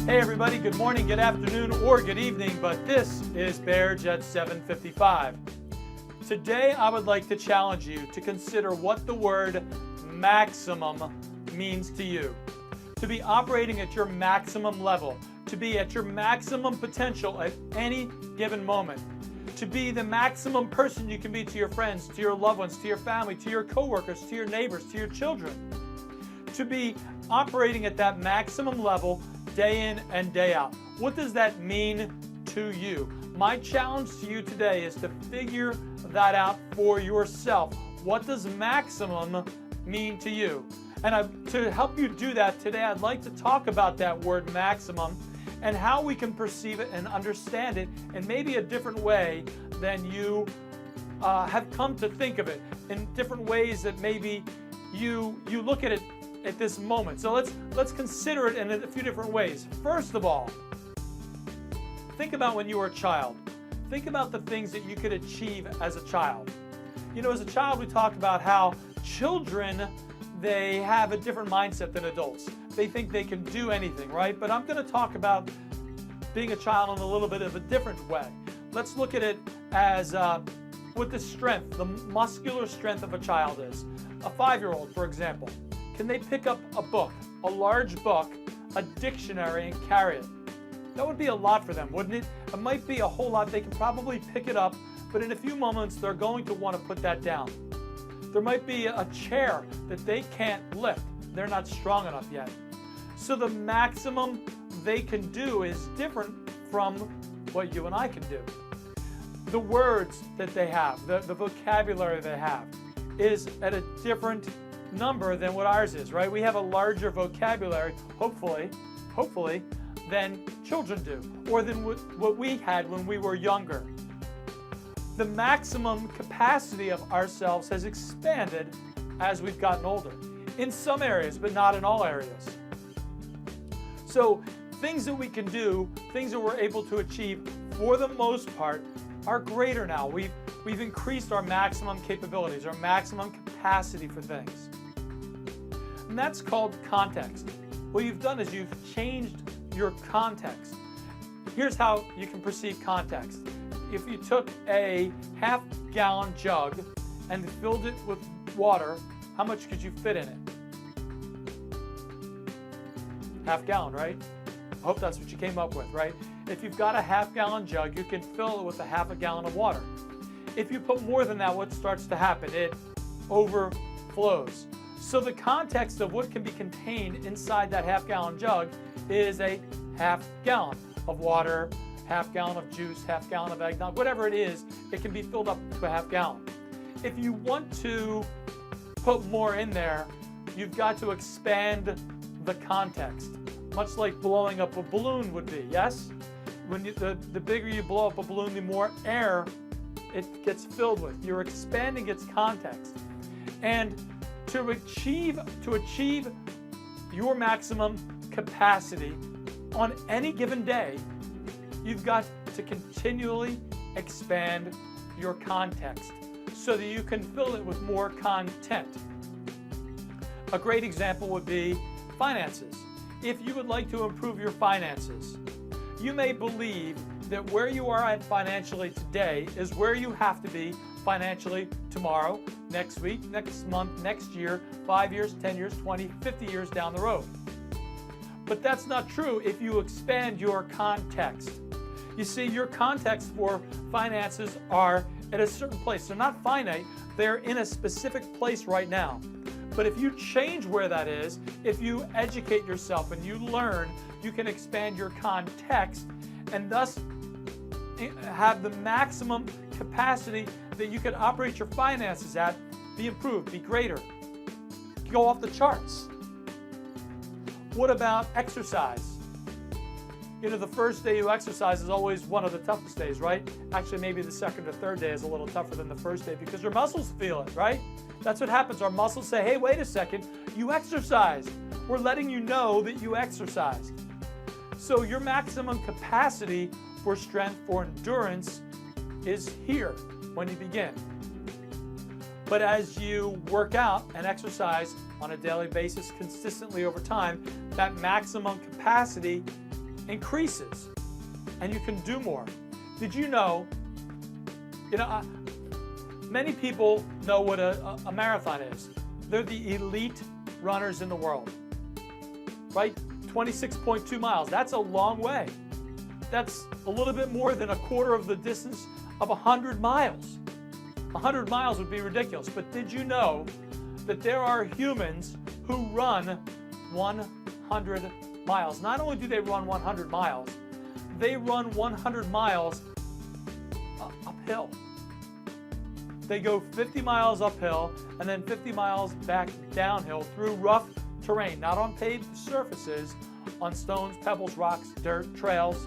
Hey everybody, good morning, good afternoon, or good evening, but this is Bear Jet 755. Today I would like to challenge you to consider what the word maximum means to you. To be operating at your maximum level, to be at your maximum potential at any given moment, to be the maximum person you can be to your friends, to your loved ones, to your family, to your coworkers, to your neighbors, to your children. To be operating at that maximum level day in and day out. What does that mean to you? My challenge to you today is to figure that out for yourself. What does maximum mean to you? And to help you do that today, I'd like to talk about that word maximum and how we can perceive it and understand it in maybe a different way than you have come to think of it, in different ways that maybe you look at it at this moment. So let's consider it in a few different ways. First of all, think about when you were a child. Think about the things that you could achieve as a child. You know, as a child, we talk about how children, they have a different mindset than adults. They think they can do anything, right? But I'm going to talk about being a child in a little bit of a different way. Let's look at it as what the strength, the muscular strength of a child is. A 5-year-old, for example, can they pick up a book, a large book, a dictionary, and carry it? That would be a lot for them, wouldn't it? It might be a whole lot. They can probably pick it up, but in a few moments, they're going to want to put that down. There might be a chair that they can't lift. They're not strong enough yet. So the maximum they can do is different from what you and I can do. The words that they have, the vocabulary they have, is at a different number than what ours is, right? We have a larger vocabulary, hopefully, than children do, or than what we had when we were younger. The maximum capacity of ourselves has expanded as we've gotten older, in some areas, but not in all areas. So things that we can do, things that we're able to achieve, for the most part, are greater now. We've increased our maximum capabilities, our maximum capacity for things. And that's called context. What you've done is you've changed your context. Here's how you can perceive context. If you took a half-gallon jug and filled it with water, how much could you fit in it? Half-gallon, right? I hope that's what you came up with, right? If you've got a half-gallon jug, you can fill it with a half a gallon of water. If you put more than that, what starts to happen? It overflows. So the context of what can be contained inside that half-gallon jug is a half-gallon of water, half-gallon of juice, half-gallon of eggnog, whatever it is, it can be filled up to a half-gallon. If you want to put more in there, you've got to expand the context, much like blowing up a balloon would be, yes? When the bigger you blow up a balloon, the more air it gets filled with. You're expanding its context. And to achieve your maximum capacity on any given day, you've got to continually expand your context so that you can fill it with more content. A great example would be finances. If you would like to improve your finances, you may believe that where you are at financially today is where you have to be financially tomorrow, next week, next month, next year, 5 years, 10 years, 20, 50 years down the road. But that's not true if you expand your context. You see, your context for finances are at a certain place. They're not finite, they're in a specific place right now. But if you change where that is, if you educate yourself and you learn, you can expand your context and thus have the maximum capacity that you can operate your finances at, be improved, be greater, go off the charts. What about exercise? You know, the first day you exercise is always one of the toughest days, right? Actually, maybe the second or third day is a little tougher than the first day because your muscles feel it, right? That's what happens. Our muscles say, hey, wait a second, you exercised. We're letting you know that you exercised. So your maximum capacity for strength, for endurance, is here when you begin. But as you work out and exercise on a daily basis consistently over time, that maximum capacity increases and you can do more. Did you know, many people know what a marathon is. They're the elite runners in the world, right? 26.2 miles, that's a long way. That's a little bit more than a quarter of the distance of 100 miles. 100 miles would be ridiculous, but did you know that there are humans who run 100 miles? Not only do they run 100 miles, they run 100 miles uphill. They go 50 miles uphill and then 50 miles back downhill through rough terrain, not on paved surfaces, on stones, pebbles, rocks, dirt, trails.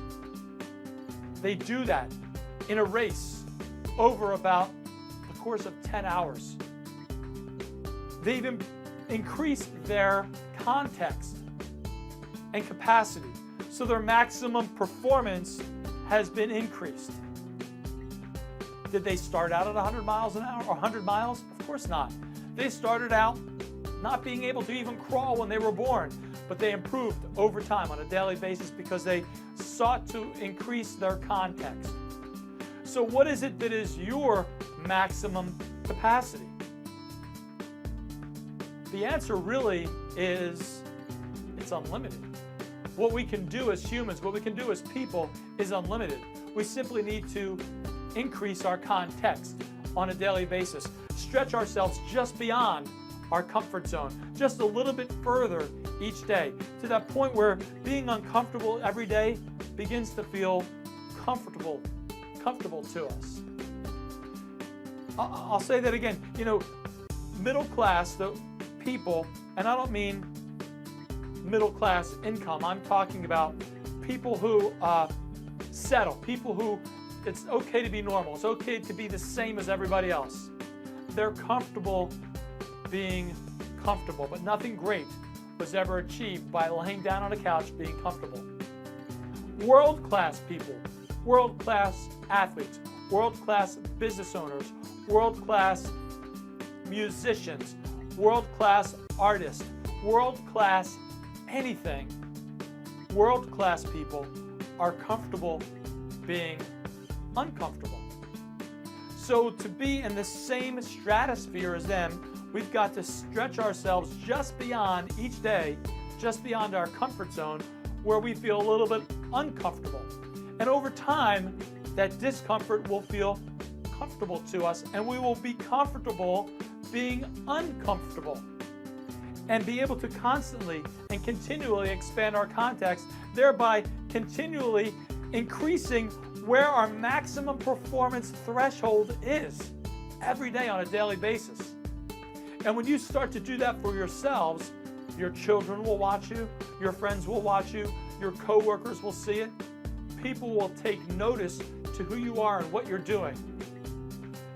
They do that in a race over about the course of 10 hours. They've increased their context and capacity, so their maximum performance has been increased. Did they start out at 100 miles an hour or 100 miles? Of course not. They started out not being able to even crawl when they were born, but they improved over time on a daily basis because they sought to increase their context. So what is it that is your maximum capacity? The answer really is it's unlimited. What we can do as humans, what we can do as people is unlimited. We simply need to increase our context on a daily basis, stretch ourselves just beyond our comfort zone, just a little bit further each day, to that point where being uncomfortable every day begins to feel comfortable to us. I'll say that again. Middle class, the people, and I don't mean middle class income. I'm talking about people who settle, people who it's okay to be normal. It's okay to be the same as everybody else. They're comfortable being comfortable, but nothing great was ever achieved by laying down on a couch being comfortable. World-class people, world-class athletes, world-class business owners, world-class musicians, world-class artists, world-class anything. World-class people are comfortable being uncomfortable. So to be in the same stratosphere as them, we've got to stretch ourselves just beyond each day, just beyond our comfort zone, where we feel a little bit uncomfortable. And over time, that discomfort will feel comfortable to us, and we will be comfortable being uncomfortable and be able to constantly and continually expand our context, thereby continually increasing where our maximum performance threshold is every day on a daily basis. And when you start to do that for yourselves, your children will watch you, your friends will watch you, your coworkers will see it. People will take notice to who you are and what you're doing.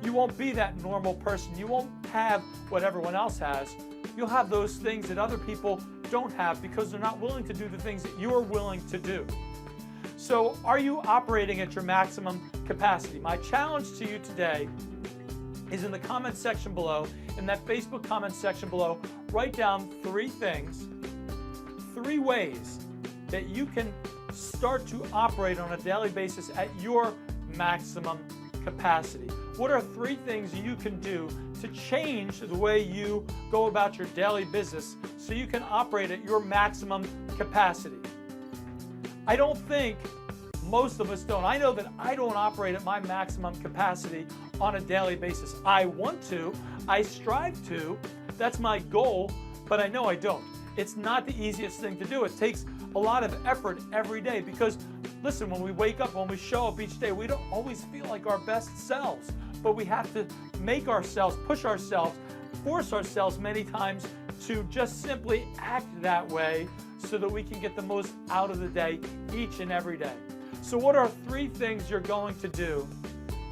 You won't be that normal person. You won't have what everyone else has. You'll have those things that other people don't have because they're not willing to do the things that you're willing to do. So are you operating at your maximum capacity? My challenge to you today is in the comment section below, in that Facebook comment section below, write down 3 things, 3 ways that you can start to operate on a daily basis at your maximum capacity. What are 3 things you can do to change the way you go about your daily business so you can operate at your maximum capacity? I don't think most of us don't. I know that I don't operate at my maximum capacity on a daily basis. I want to, I strive to, that's my goal, but I know I don't. It's not the easiest thing to do. It takes a lot of effort every day because, listen, when we wake up, when we show up each day, we don't always feel like our best selves, but we have to make ourselves, push ourselves, force ourselves many times to just simply act that way so that we can get the most out of the day each and every day. So what are 3 things you're going to do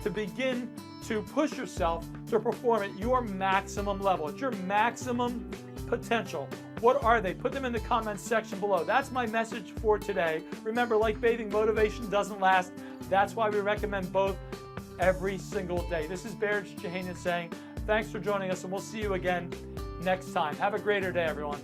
to begin to push yourself to perform at your maximum level, at your maximum potential? What are they? Put them in the comments section below. That's my message for today. Remember, like bathing, motivation doesn't last. That's why we recommend both every single day. This is Bear Jahanian saying thanks for joining us, and we'll see you again next time. Have a greater day, everyone.